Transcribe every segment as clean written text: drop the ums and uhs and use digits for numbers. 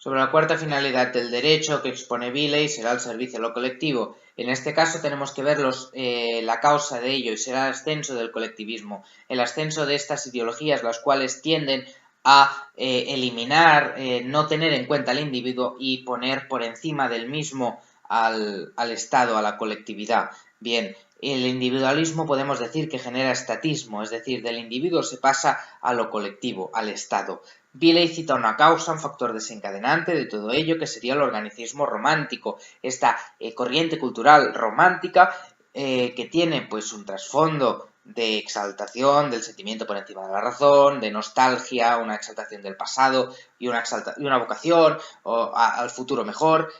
Sobre la cuarta finalidad del derecho que expone Villey será el servicio a lo colectivo. En este caso tenemos que ver la causa de ello y será el ascenso del colectivismo, el ascenso de estas ideologías las cuales tienden a eliminar, no tener en cuenta al individuo y poner por encima del mismo al Estado, a la colectividad. Bien, el individualismo podemos decir que genera estatismo, es decir, del individuo se pasa a lo colectivo, al Estado. Villey cita una causa, un factor desencadenante de todo ello, que sería el organicismo romántico, esta corriente cultural romántica que tiene pues un trasfondo de exaltación del sentimiento por encima de la razón, de nostalgia, una exaltación del pasado y una vocación al futuro mejor,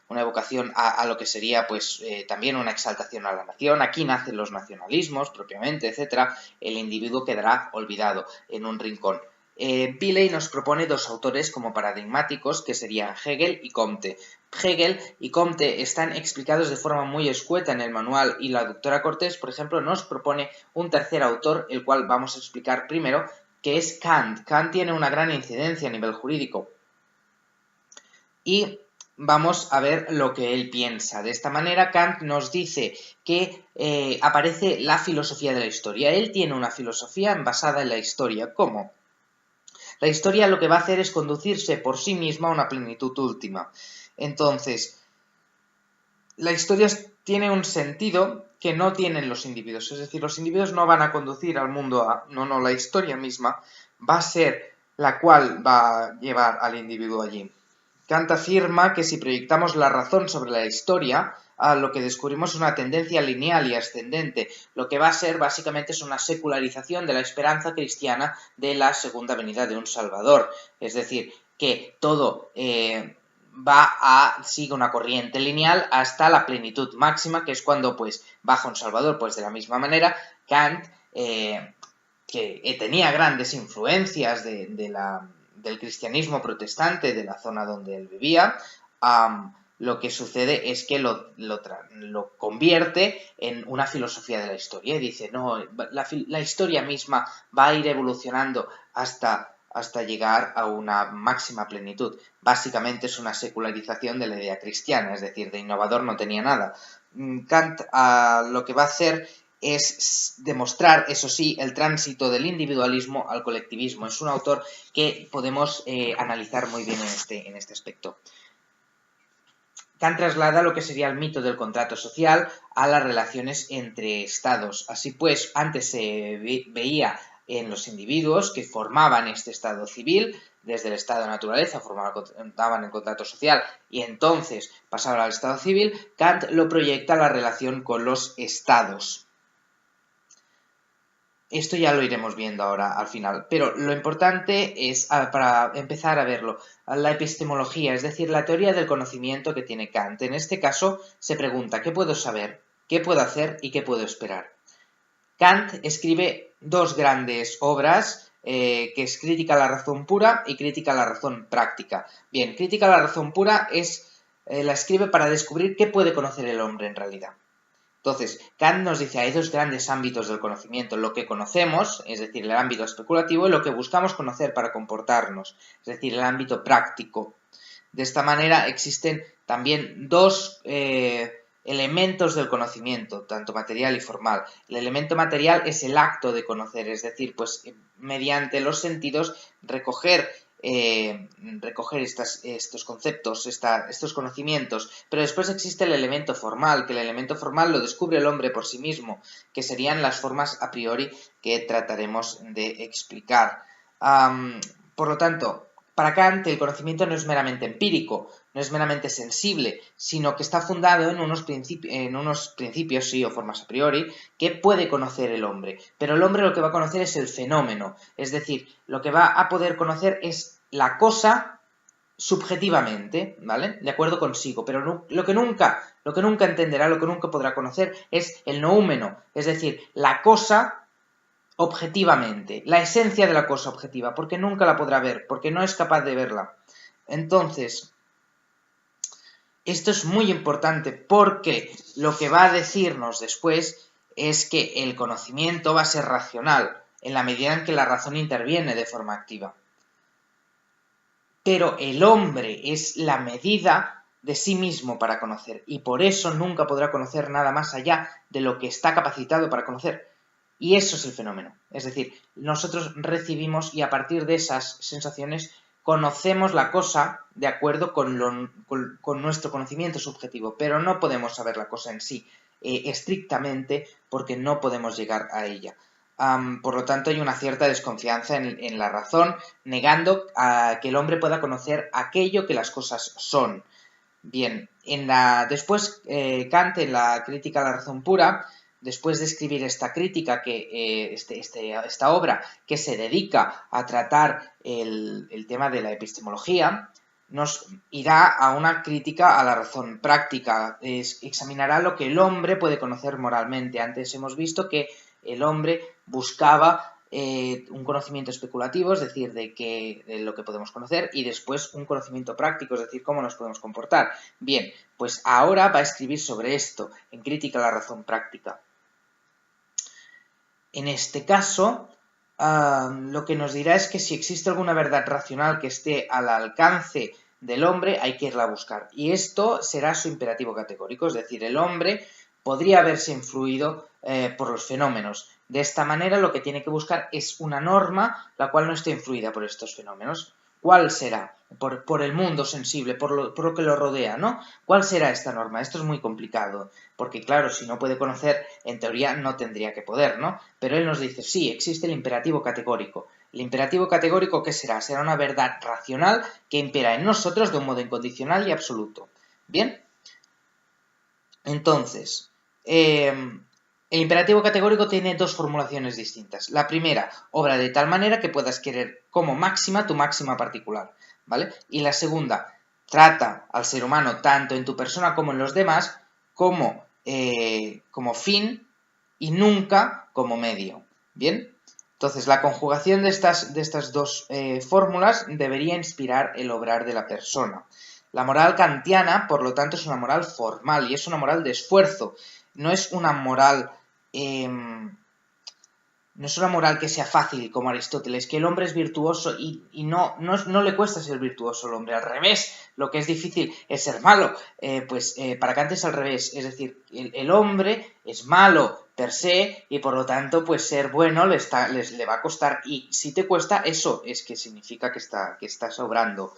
una evocación a lo que sería pues también una exaltación a la nación. Aquí nacen los nacionalismos propiamente, etcétera. El individuo quedará olvidado en un rincón. Villey nos propone dos autores como paradigmáticos, que serían Hegel y Comte. Hegel y Comte están explicados de forma muy escueta en el manual y la doctora Cortés, por ejemplo, nos propone un tercer autor, el cual vamos a explicar primero, que es Kant. Kant tiene una gran incidencia a nivel jurídico y vamos a ver lo que él piensa. De esta manera, Kant nos dice que aparece la filosofía de la historia. Él tiene una filosofía basada en la historia. ¿Cómo? La historia lo que va a hacer es conducirse por sí misma a una plenitud última. Entonces, la historia tiene un sentido que no tienen los individuos. Es decir, los individuos no van a conducir al mundo a... No, la historia misma va a ser la cual va a llevar al individuo allí. Kant afirma que si proyectamos la razón sobre la historia, lo que descubrimos es una tendencia lineal y ascendente. Lo que va a ser básicamente es una secularización de la esperanza cristiana de la segunda venida de un Salvador. Es decir, que todo sigue una corriente lineal hasta la plenitud máxima, que es cuando pues baja un Salvador. Pues de la misma manera, Kant, que tenía grandes influencias del cristianismo protestante de la zona donde él vivía, lo que sucede es que lo convierte en una filosofía de la historia y dice, no, la historia misma va a ir evolucionando hasta llegar a una máxima plenitud. Básicamente es una secularización de la idea cristiana, es decir, de innovador no tenía nada. Kant lo que va a hacer es demostrar, eso sí, el tránsito del individualismo al colectivismo. Es un autor que podemos analizar muy bien en este aspecto. Kant traslada lo que sería el mito del contrato social a las relaciones entre estados. Así pues, antes se veía en los individuos que formaban este estado civil, desde el estado de naturaleza formaban el contrato social y entonces pasaban al estado civil. Kant lo proyecta a la relación con los estados. Esto ya lo iremos viendo ahora al final, pero lo importante es, para empezar a verlo, la epistemología, es decir, la teoría del conocimiento que tiene Kant. En este caso se pregunta, ¿qué puedo saber? ¿Qué puedo hacer? ¿Y qué puedo esperar? Kant escribe dos grandes obras, que es Crítica a la razón pura y Crítica a la razón práctica. Bien, Crítica a la razón pura la escribe para descubrir qué puede conocer el hombre en realidad. Entonces, Kant nos dice, hay dos grandes ámbitos del conocimiento, lo que conocemos, es decir, el ámbito especulativo, y lo que buscamos conocer para comportarnos, es decir, el ámbito práctico. De esta manera existen también dos elementos del conocimiento, tanto material y formal. El elemento material es el acto de conocer, es decir, pues mediante los sentidos recoger estos conceptos, estos conocimientos, pero después existe el elemento formal, que el elemento formal lo descubre el hombre por sí mismo, que serían las formas a priori que trataremos de explicar. Por lo tanto, para Kant el conocimiento no es meramente empírico, no es meramente sensible, sino que está fundado en unos principios, sí, o formas a priori, que puede conocer el hombre. Pero el hombre lo que va a conocer es el fenómeno, es decir, lo que va a poder conocer es la cosa subjetivamente, ¿vale? De acuerdo consigo, pero lo que nunca entenderá, lo que nunca podrá conocer es el noúmeno, es decir, la cosa objetivamente, la esencia de la cosa objetiva, porque nunca la podrá ver, porque no es capaz de verla. Entonces, esto es muy importante porque lo que va a decirnos después es que el conocimiento va a ser racional, en la medida en que la razón interviene de forma activa. pero el hombre es la medida de sí mismo para conocer, y por eso nunca podrá conocer nada más allá de lo que está capacitado para conocer. Y eso es el fenómeno. Es decir, nosotros recibimos y a partir de esas sensaciones conocemos la cosa de acuerdo con nuestro conocimiento subjetivo, pero no podemos saber la cosa en sí estrictamente porque no podemos llegar a ella. Por lo tanto, hay una cierta desconfianza en la razón, negando que el hombre pueda conocer aquello que las cosas son. Bien, después Kant, en la crítica a la razón pura, después de escribir esta crítica, esta obra que se dedica a tratar el tema de la epistemología, nos irá a una crítica a la razón práctica, examinará lo que el hombre puede conocer moralmente. Antes hemos visto que el hombre buscaba un conocimiento especulativo, es decir, de lo que podemos conocer, y después un conocimiento práctico, es decir, cómo nos podemos comportar. Bien, pues ahora va a escribir sobre esto, en Crítica a la razón práctica. En este caso, lo que nos dirá es que si existe alguna verdad racional que esté al alcance del hombre, hay que irla a buscar. Y esto será su imperativo categórico, es decir, el hombre podría haberse influido por los fenómenos. De esta manera, lo que tiene que buscar es una norma la cual no esté influida por estos fenómenos. ¿Cuál será? Por el mundo sensible, por lo que lo rodea, ¿no? ¿Cuál será esta norma? Esto es muy complicado, porque claro, si no puede conocer, en teoría no tendría que poder, ¿no? Pero él nos dice, sí, existe el imperativo categórico. ¿El imperativo categórico qué será? Será una verdad racional que impera en nosotros de un modo incondicional y absoluto. ¿Bien? Entonces, el imperativo categórico tiene dos formulaciones distintas. La primera, obra de tal manera que puedas querer como máxima tu máxima particular, ¿vale? Y la segunda, trata al ser humano, tanto en tu persona como en los demás, como fin y nunca como medio, ¿bien? Entonces, la conjugación de estas dos fórmulas debería inspirar el obrar de la persona. La moral kantiana, por lo tanto, es una moral formal y es una moral de esfuerzo. No es una moral que sea fácil como Aristóteles, que el hombre es virtuoso y no le cuesta ser virtuoso al hombre. Al revés, lo que es difícil es ser malo. Para Kant es al revés. Es decir, el hombre es malo per se y por lo tanto pues ser bueno le va a costar, y si te cuesta, eso es que significa que estás obrando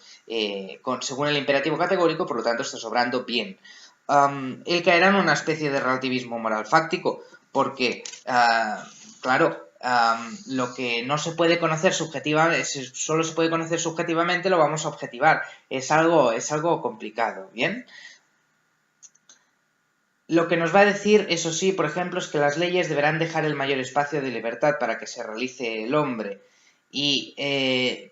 según el imperativo categórico, por lo tanto estás obrando bien. Él caerá en una especie de relativismo moral fáctico porque claro, lo que no se puede conocer subjetivamente, solo se puede conocer subjetivamente, lo vamos a objetivar. Es algo complicado, ¿bien? Lo que nos va a decir, eso sí, por ejemplo, es que las leyes deberán dejar el mayor espacio de libertad para que se realice el hombre. Y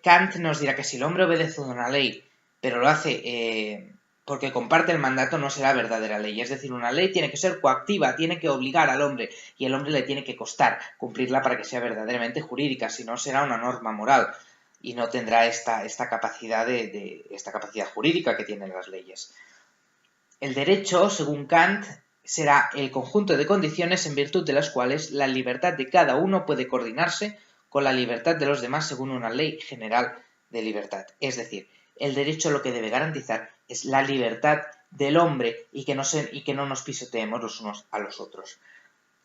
Kant nos dirá que si el hombre obedece a una ley, pero lo hace porque comparte el mandato, no será verdadera ley. Es decir, una ley tiene que ser coactiva, tiene que obligar al hombre, y al hombre le tiene que costar cumplirla para que sea verdaderamente jurídica, si no será una norma moral y no tendrá esta capacidad esta capacidad jurídica que tienen las leyes. El derecho, según Kant, será el conjunto de condiciones en virtud de las cuales la libertad de cada uno puede coordinarse con la libertad de los demás según una ley general de libertad. Es decir, el derecho lo que debe garantizar es la libertad del hombre y que no nos pisoteemos los unos a los otros.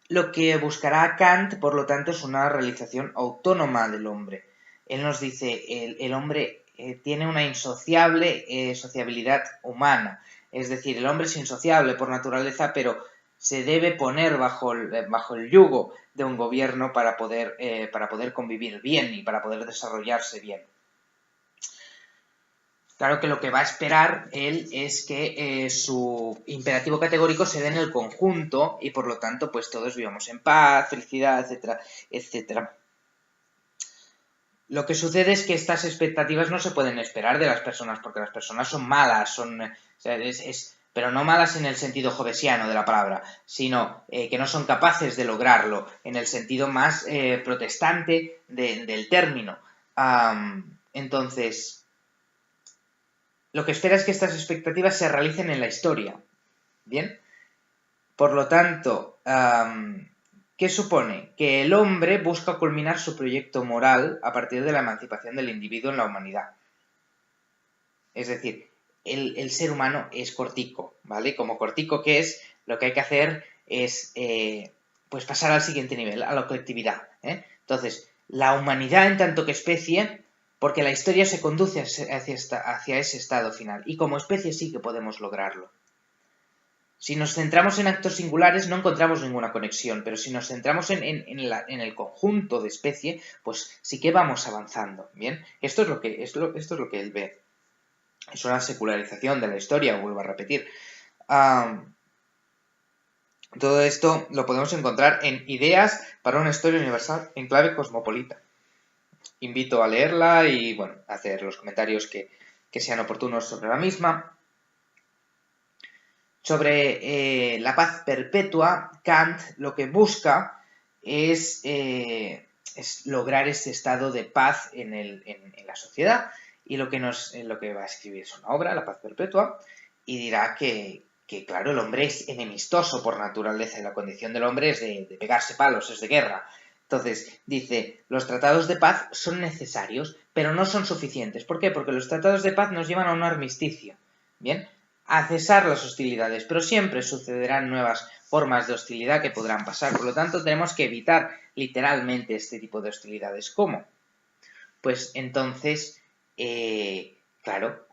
Lo que buscará Kant, por lo tanto, es una realización autónoma del hombre. Él nos dice, el hombre tiene una insociable sociabilidad humana. Es decir, el hombre es insociable por naturaleza, pero se debe poner bajo el yugo de un gobierno para poder convivir bien y para poder desarrollarse bien. Claro que lo que va a esperar él es que su imperativo categórico se dé en el conjunto y por lo tanto pues todos vivamos en paz, felicidad, etcétera, etcétera. Lo que sucede es que estas expectativas no se pueden esperar de las personas porque las personas son malas, pero no malas en el sentido jovesiano de la palabra, sino que no son capaces de lograrlo en el sentido más protestante del término. Entonces, lo que espera es que estas expectativas se realicen en la historia. ¿Bien? Por lo tanto, ¿qué supone? Que el hombre busca culminar su proyecto moral a partir de la emancipación del individuo en la humanidad. Es decir, el ser humano es cortico, ¿vale? Como cortico que es, lo que hay que hacer es pues pasar al siguiente nivel, a la colectividad, ¿eh? Entonces, la humanidad en tanto que especie, porque la historia se conduce hacia ese estado final, y como especie sí que podemos lograrlo. Si nos centramos en actos singulares no encontramos ninguna conexión, pero si nos centramos en el conjunto de especie, pues sí que vamos avanzando, ¿bien? Esto es lo que él ve. Es una secularización de la historia, vuelvo a repetir. Todo esto lo podemos encontrar en Ideas para una historia universal en clave cosmopolita. Invito a leerla y, bueno, a hacer los comentarios que sean oportunos sobre la misma. Sobre la paz perpetua, Kant lo que busca es lograr este estado de paz en la sociedad, y lo que va a escribir es una obra, La paz perpetua, y dirá que claro, el hombre es enemistoso por naturaleza y la condición del hombre es de pegarse palos, es de guerra. Entonces, dice, los tratados de paz son necesarios, pero no son suficientes. ¿Por qué? Porque los tratados de paz nos llevan a un armisticio, ¿bien? A cesar las hostilidades, pero siempre sucederán nuevas formas de hostilidad que podrán pasar. Por lo tanto, tenemos que evitar literalmente este tipo de hostilidades. ¿Cómo? Pues entonces, claro,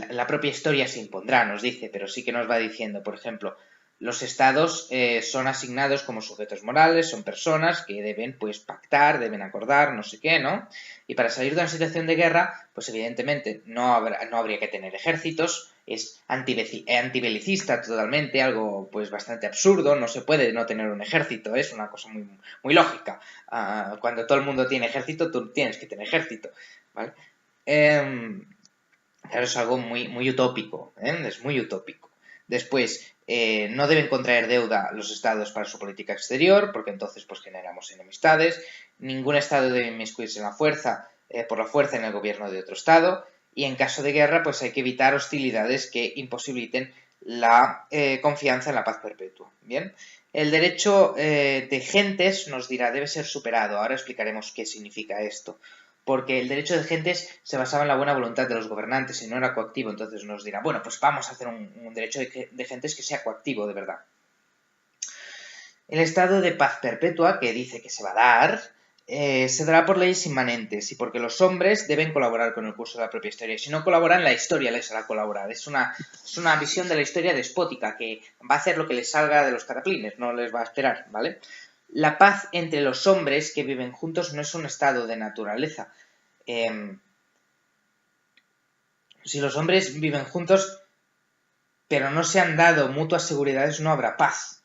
la propia historia se impondrá, nos dice, pero sí que nos va diciendo, por ejemplo, los estados son asignados como sujetos morales, son personas que deben, pues, pactar, deben acordar, no sé qué, ¿no? Y para salir de una situación de guerra, pues evidentemente no habría que tener ejércitos, es antibelicista totalmente, algo pues bastante absurdo, no se puede no tener un ejército, es una cosa muy, muy lógica. Cuando todo el mundo tiene ejército, tú tienes que tener ejército, ¿vale? Claro, es algo muy, muy utópico, ¿eh? Es muy utópico. Después, no deben contraer deuda los estados para su política exterior, porque entonces pues generamos enemistades. Ningún estado debe inmiscuirse en por la fuerza en el gobierno de otro estado. Y en caso de guerra, pues hay que evitar hostilidades que imposibiliten la confianza en la paz perpetua. Bien, el derecho de gentes, nos dirá, debe ser superado. Ahora explicaremos qué significa esto. Porque el derecho de gentes se basaba en la buena voluntad de los gobernantes y no era coactivo. Entonces nos dirá, bueno, pues vamos a hacer un derecho de gentes que sea coactivo de verdad. El estado de paz perpetua, que dice que se va a dar, se dará por leyes inmanentes y porque los hombres deben colaborar con el curso de la propia historia. Si no colaboran, la historia les hará colaborar. Es una visión de la historia despótica que va a hacer lo que les salga de los cataplines, no les va a esperar, ¿vale? La paz entre los hombres que viven juntos no es un estado de naturaleza. Si los hombres viven juntos pero no se han dado mutuas seguridades, no habrá paz.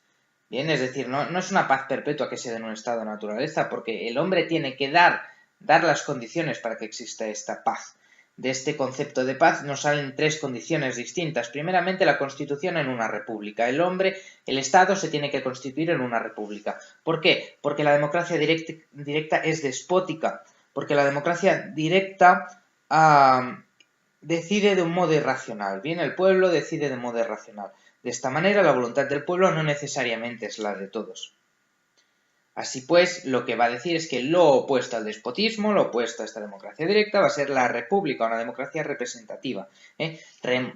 Bien, es decir, no es una paz perpetua que se dé en un estado de naturaleza, porque el hombre tiene que dar las condiciones para que exista esta paz. De este concepto de paz nos salen tres condiciones distintas. Primeramente, la constitución en una república. El Estado se tiene que constituir en una república. ¿Por qué? Porque la democracia directa es despótica. Porque la democracia directa decide de un modo irracional. Bien, el pueblo decide de modo irracional. De esta manera, la voluntad del pueblo no necesariamente es la de todos. Así pues, lo que va a decir es que lo opuesto al despotismo, lo opuesto a esta democracia directa, va a ser la república, una democracia representativa.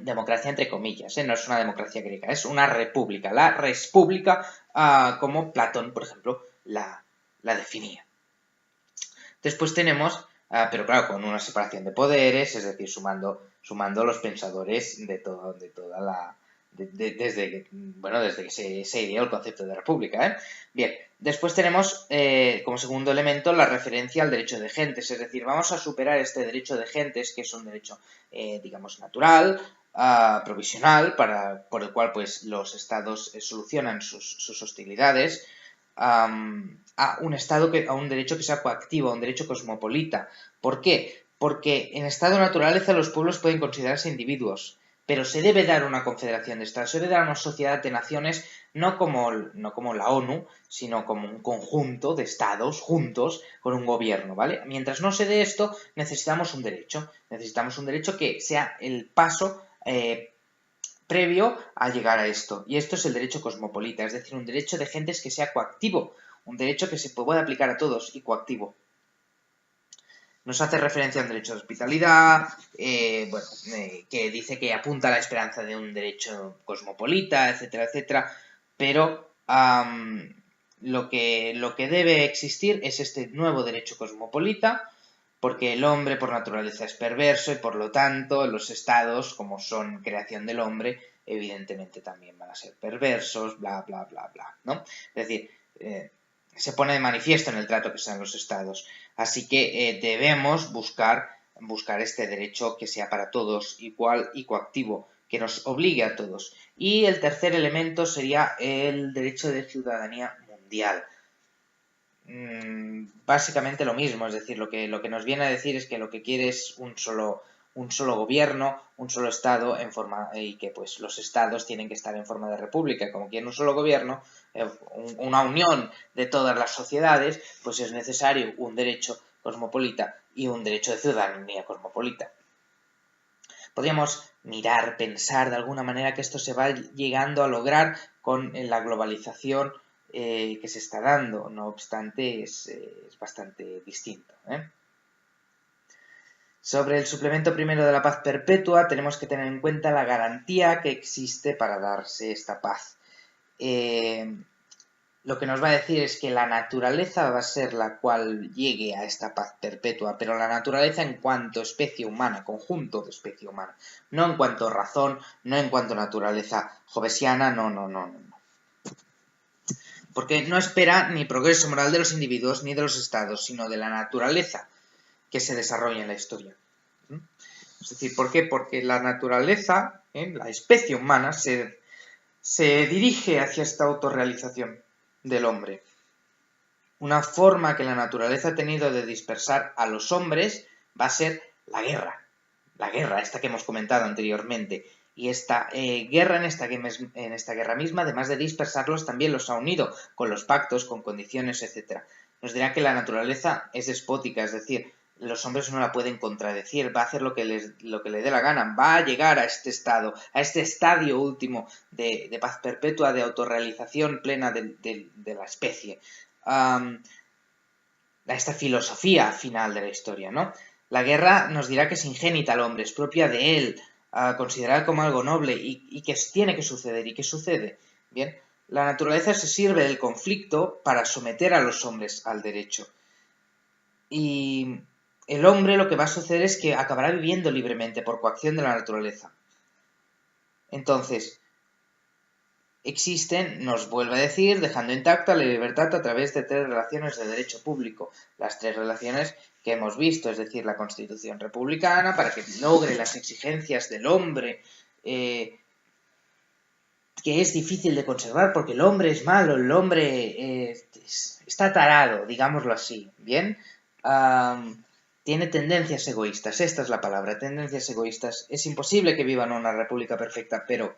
Democracia entre comillas, no es una democracia griega, es una república. La respública, como Platón, por ejemplo, la definía. Después tenemos, pero claro, con una separación de poderes, es decir, sumando los pensadores desde que se ideó el concepto de república. Bien, después tenemos como segundo elemento la referencia al derecho de gentes, es decir, vamos a superar este derecho de gentes, que es un derecho, digamos, natural, provisional, por el cual pues los estados solucionan sus hostilidades, a un derecho que sea coactivo, a un derecho cosmopolita. ¿Por qué? Porque en estado de naturaleza los pueblos pueden considerarse individuos, pero se debe dar una confederación de estados, se debe dar una sociedad de naciones, no como la ONU, sino como un conjunto de estados juntos con un gobierno, ¿vale? Mientras no se dé esto, necesitamos un derecho que sea el paso previo a llegar a esto. Y esto es el derecho cosmopolita, es decir, un derecho de gentes que sea coactivo, un derecho que se pueda aplicar a todos y coactivo. nos hace referencia a un derecho de hospitalidad, que dice que apunta a la esperanza de un derecho cosmopolita, etcétera, etcétera, pero lo que debe existir es este nuevo derecho cosmopolita, porque el hombre por naturaleza es perverso y por lo tanto los estados, como son creación del hombre, evidentemente también van a ser perversos, bla, bla, bla, bla, ¿no? Es decir, se pone de manifiesto en el trato que se dan los estados. Así que debemos buscar este derecho que sea para todos igual y coactivo, que nos obligue a todos. Y el tercer elemento sería el derecho de ciudadanía mundial. Básicamente lo mismo, es decir, lo que nos viene a decir es que lo que quiere es un solo gobierno, un solo estado y que pues los estados tienen que estar en forma de república. Como quieren un solo gobierno, una unión de todas las sociedades, pues es necesario un derecho cosmopolita y un derecho de ciudadanía cosmopolita. Podríamos mirar, pensar de alguna manera que esto se va llegando a lograr con la globalización que se está dando. No obstante, es bastante distinto. Sobre el suplemento primero de la paz perpetua, tenemos que tener en cuenta la garantía que existe para darse esta paz. Lo que nos va a decir es que la naturaleza va a ser la cual llegue a esta paz perpetua, pero la naturaleza en cuanto especie humana, conjunto de especie humana, no en cuanto razón, no en cuanto naturaleza hobbesiana, no. Porque no espera ni progreso moral de los individuos ni de los estados, sino de la naturaleza que se desarrolla en la historia. Es decir, ¿por qué? Porque la naturaleza, la especie humana, se dirige hacia esta autorrealización del hombre. Una forma que la naturaleza ha tenido de dispersar a los hombres va a ser la guerra. La guerra, esta que hemos comentado anteriormente. Y esta guerra, en esta guerra misma, además de dispersarlos, también los ha unido con los pactos, con condiciones, etc. Nos dirá que la naturaleza es despótica, es decir, los hombres no la pueden contradecir, va a hacer lo que le dé la gana, va a llegar a este estado, a este estadio último de paz perpetua, de autorrealización plena de la especie. A esta filosofía final de la historia, ¿no? La guerra nos dirá que es ingénita al hombre, es propia de él, considerada como algo noble y que tiene que suceder y que sucede. Bien, la naturaleza se sirve del conflicto para someter a los hombres al derecho. Y el hombre lo que va a suceder es que acabará viviendo libremente por coacción de la naturaleza. Entonces, existen, nos vuelve a decir, dejando intacta la libertad a través de 3 relaciones de derecho público. Las 3 relaciones que hemos visto, es decir, la Constitución republicana, para que logre las exigencias del hombre, que es difícil de conservar porque el hombre es malo, el hombre está tarado, digámoslo así, ¿bien? Tiene tendencias egoístas, esta es la palabra, tendencias egoístas. Es imposible que vivan una república perfecta, pero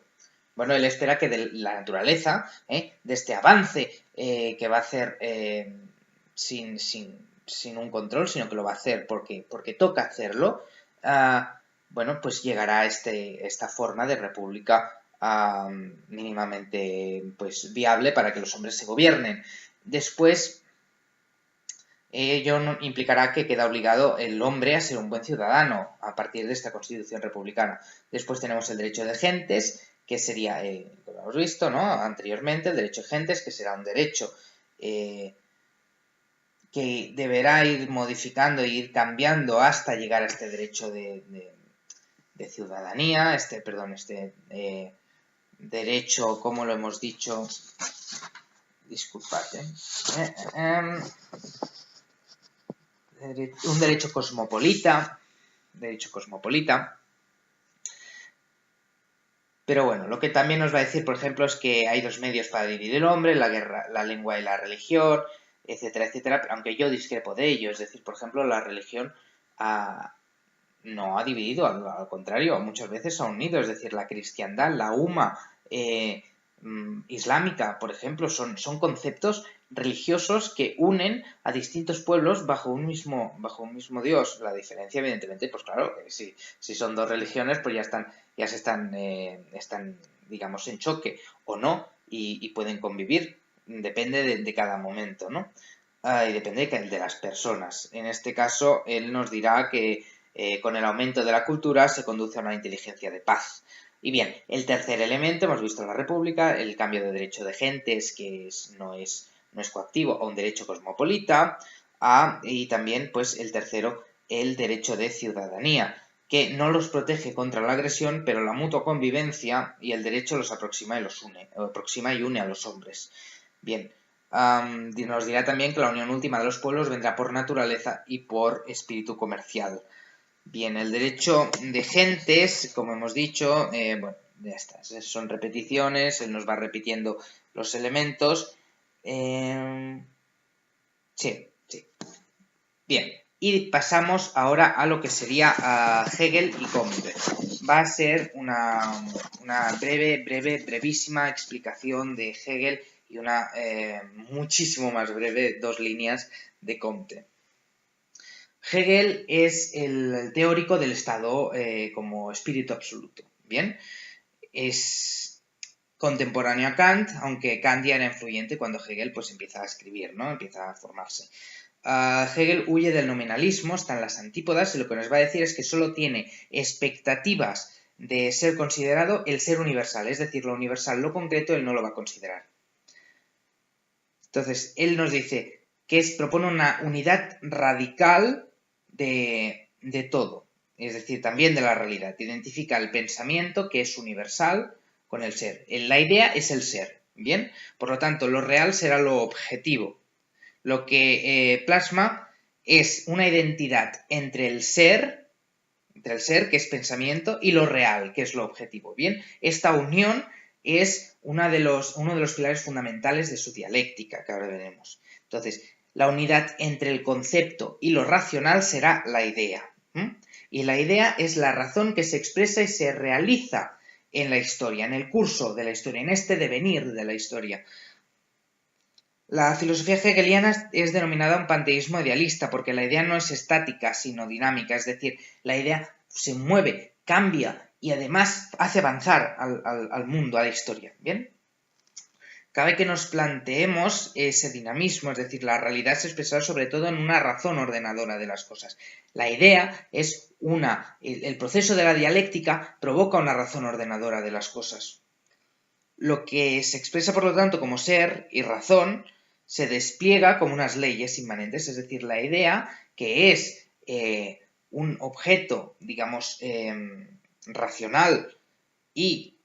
bueno, él espera que de la naturaleza, de este avance que va a hacer sin un control, sino que lo va a hacer porque toca hacerlo, bueno, pues llegará a esta forma de república mínimamente pues, viable para que los hombres se gobiernen. Después, ello implicará que queda obligado el hombre a ser un buen ciudadano a partir de esta Constitución republicana. Después tenemos el derecho de gentes, que sería, como hemos visto, ¿no? Anteriormente, el derecho de gentes, que será un derecho que deberá ir modificando e ir cambiando hasta llegar a este derecho de ciudadanía, derecho, como lo hemos dicho, disculpad, un derecho cosmopolita, pero bueno, lo que también nos va a decir, por ejemplo, es que hay 2 medios para dividir el hombre, la guerra, la lengua y la religión, etcétera, etcétera, aunque yo discrepo de ello, es decir, por ejemplo, la religión no ha dividido, al contrario, muchas veces ha unido, es decir, la cristiandad, la UMA islámica, por ejemplo, son conceptos religiosos que unen a distintos pueblos bajo un mismo Dios. La diferencia, evidentemente, pues claro, si son 2 religiones, pues ya están, digamos, en choque o no, y pueden convivir, depende de cada momento, ¿no? y depende de las personas. En este caso, él nos dirá que con el aumento de la cultura se conduce a una inteligencia de paz. Y bien, el tercer elemento, hemos visto la República, el cambio de derecho de gentes, que no es coactivo, a un derecho cosmopolita, y también, pues, el tercero, el derecho de ciudadanía, que no los protege contra la agresión, pero la mutua convivencia y el derecho los aproxima y une a los hombres. Bien, nos dirá también que la unión última de los pueblos vendrá por naturaleza y por espíritu comercial. Bien, el derecho de gentes, como hemos dicho, bueno, ya está, son repeticiones, él nos va repitiendo los elementos. Sí. Bien, y pasamos ahora a lo que sería Hegel y Comte. Va a ser una brevísima explicación de Hegel y una muchísimo más breve, 2 líneas de Comte. Hegel es el teórico del Estado como espíritu absoluto. Bien, es contemporáneo a Kant, aunque Kant ya era influyente cuando Hegel pues empieza a escribir, ¿no? Empieza a formarse. Hegel huye del nominalismo, está en las antípodas, y lo que nos va a decir es que solo tiene expectativas de ser considerado el ser universal, es decir, lo universal, lo concreto, él no lo va a considerar. Entonces, él nos dice que propone una unidad radical de todo, es decir, también de la realidad. Identifica el pensamiento, que es universal, con el ser. La idea es el ser, ¿bien? Por lo tanto, lo real será lo objetivo. Lo que plasma es una identidad entre el ser, que es pensamiento, y lo real, que es lo objetivo. Bien, esta unión es uno de los pilares fundamentales de su dialéctica, que ahora veremos. Entonces, la unidad entre el concepto y lo racional será la idea. Y la idea es la razón que se expresa y se realiza en la historia, en el curso de la historia, en este devenir de la historia. La filosofía hegeliana es denominada un panteísmo idealista porque la idea no es estática, sino dinámica, es decir, la idea se mueve, cambia y además hace avanzar al mundo, a la historia. ¿Bien? Cabe que nos planteemos ese dinamismo, es decir, la realidad se expresa sobre todo en una razón ordenadora de las cosas. La idea es el proceso de la dialéctica provoca una razón ordenadora de las cosas. Lo que se expresa, por lo tanto, como ser y razón, se despliega como unas leyes inmanentes, es decir, la idea, que es un objeto, digamos, racional y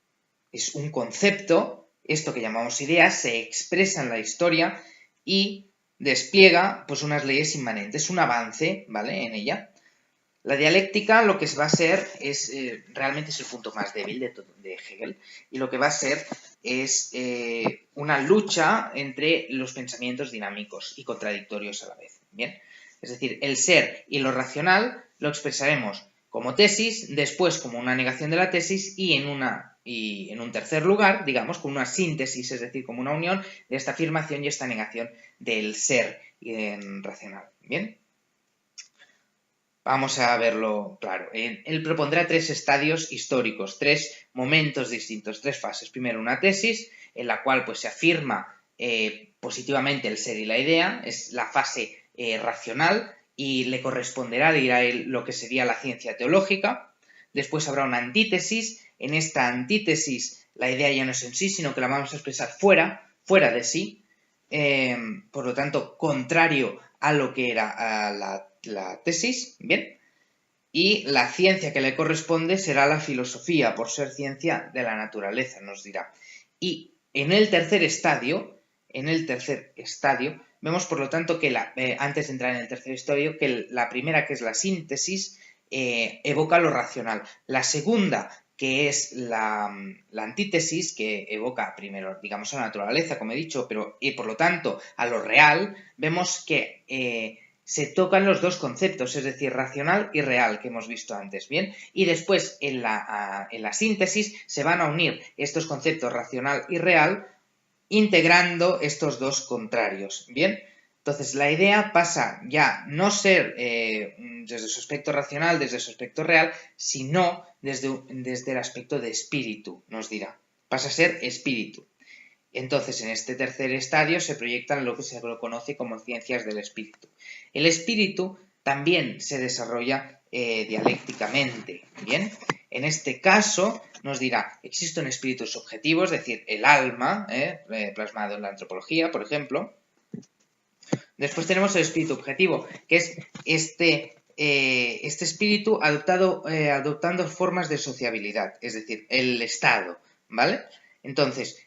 es un concepto, esto que llamamos idea, se expresa en la historia y despliega pues unas leyes inmanentes, un avance, ¿vale?, en ella. La dialéctica lo que va a ser es, realmente es el punto más débil de Hegel, y lo que va a ser es una lucha entre los pensamientos dinámicos y contradictorios a la vez. ¿Bien? Es decir, el ser y lo racional lo expresaremos como tesis, después como una negación de la tesis y en un tercer lugar, digamos, con una síntesis, es decir, como una unión de esta afirmación y esta negación del ser racional. ¿Bien? Vamos a verlo claro. Él propondrá 3 estadios históricos, 3 momentos distintos, 3 fases. Primero, una tesis en la cual pues, se afirma positivamente el ser y la idea, es la fase racional y le corresponderá, dirá él, lo que sería la ciencia teológica. Después habrá una antítesis. En esta antítesis la idea ya no es en sí, sino que la vamos a expresar fuera de sí. Por lo tanto, contrario a lo que era la tesis, ¿bien? Y la ciencia que le corresponde será la filosofía, por ser ciencia de la naturaleza, nos dirá. Y en el tercer estadio, vemos por lo tanto que, antes de entrar en el tercer estadio, que la primera, que es la síntesis, evoca lo racional. La segunda, que es la antítesis, que evoca primero, digamos, a la naturaleza, como he dicho, pero por lo tanto a lo real, vemos que se tocan los dos conceptos, es decir, racional y real, que hemos visto antes, ¿bien? Y después, en la síntesis, se van a unir estos conceptos racional y real, integrando estos dos contrarios, ¿bien? Entonces, la idea pasa ya no ser desde su aspecto racional, desde su aspecto real, sino desde el aspecto de espíritu, nos dirá. Pasa a ser espíritu. Entonces, en este tercer estadio se proyectan lo que se conoce como ciencias del espíritu. El espíritu también se desarrolla dialécticamente, ¿bien? En este caso nos dirá, existe un espíritu subjetivo, es decir, el alma, plasmado en la antropología, por ejemplo. Después tenemos el espíritu objetivo, que es este espíritu adoptando formas de sociabilidad, es decir, el estado, ¿vale? Entonces,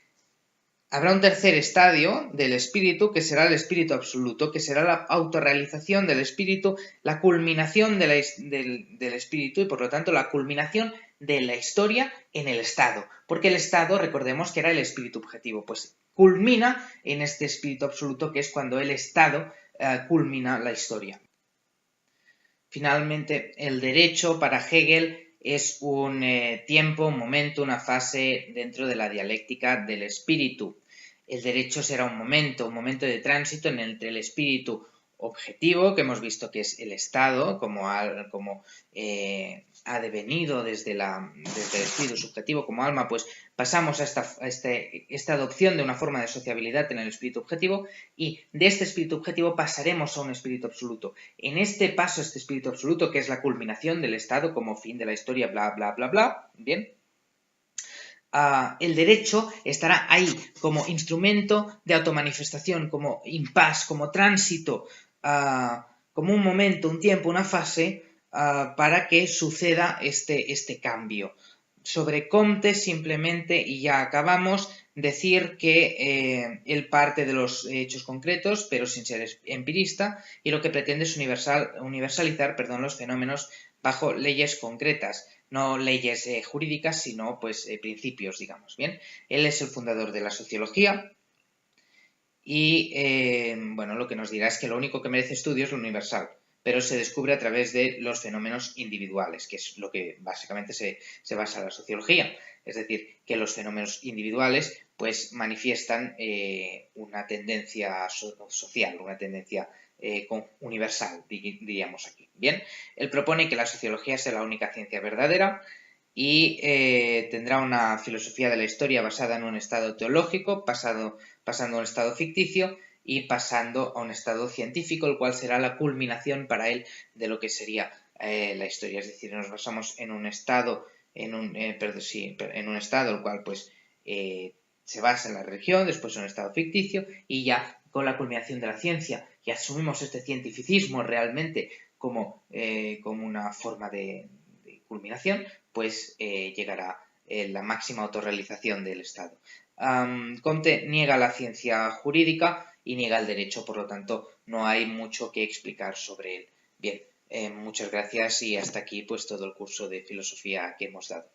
habrá un tercer estadio del espíritu, que será el espíritu absoluto, que será la autorrealización del espíritu, la culminación del espíritu y, por lo tanto, la culminación de la historia en el estado. Porque el estado, recordemos que era el espíritu objetivo, pues culmina en este espíritu absoluto, que es cuando el estado culmina la historia. Finalmente, el derecho para Hegel es un tiempo, un momento, una fase dentro de la dialéctica del espíritu. El derecho será un momento de tránsito entre el espíritu objetivo, que hemos visto que es el Estado, como ha devenido desde el espíritu subjetivo como alma, pues pasamos a esta adopción de una forma de sociabilidad en el espíritu objetivo, y de este espíritu objetivo pasaremos a un espíritu absoluto. En este paso, este espíritu absoluto, que es la culminación del Estado como fin de la historia, bla, bla, bla, bla, ¿bien? El derecho estará ahí como instrumento de automanifestación, como impasse, como tránsito, como un momento, un tiempo, una fase para que suceda este cambio. Sobre Comte, simplemente, y ya acabamos, decir que él parte de los hechos concretos, pero sin ser empirista, y lo que pretende es universalizar los fenómenos bajo leyes concretas. No leyes jurídicas, sino pues principios, digamos, ¿bien? Él es el fundador de la sociología y, bueno, lo que nos dirá es que lo único que merece estudio es lo universal, pero se descubre a través de los fenómenos individuales, que es lo que básicamente se basa la sociología. Es decir, que los fenómenos individuales pues manifiestan una tendencia social, una tendencia universal, diríamos aquí. Bien, él propone que la sociología sea la única ciencia verdadera y tendrá una filosofía de la historia basada en un estado teológico, pasando a un estado ficticio y pasando a un estado científico, el cual será la culminación para él de lo que sería la historia. Es decir, nos basamos en un estado, en un estado el cual pues se basa en la religión, después en un estado ficticio y ya con la culminación de la ciencia y asumimos este cientificismo realmente como una forma de culminación, pues llegará la máxima autorrealización del Estado. Comte niega la ciencia jurídica y niega el derecho, por lo tanto no hay mucho que explicar sobre él. Bien, muchas gracias y hasta aquí pues todo el curso de filosofía que hemos dado.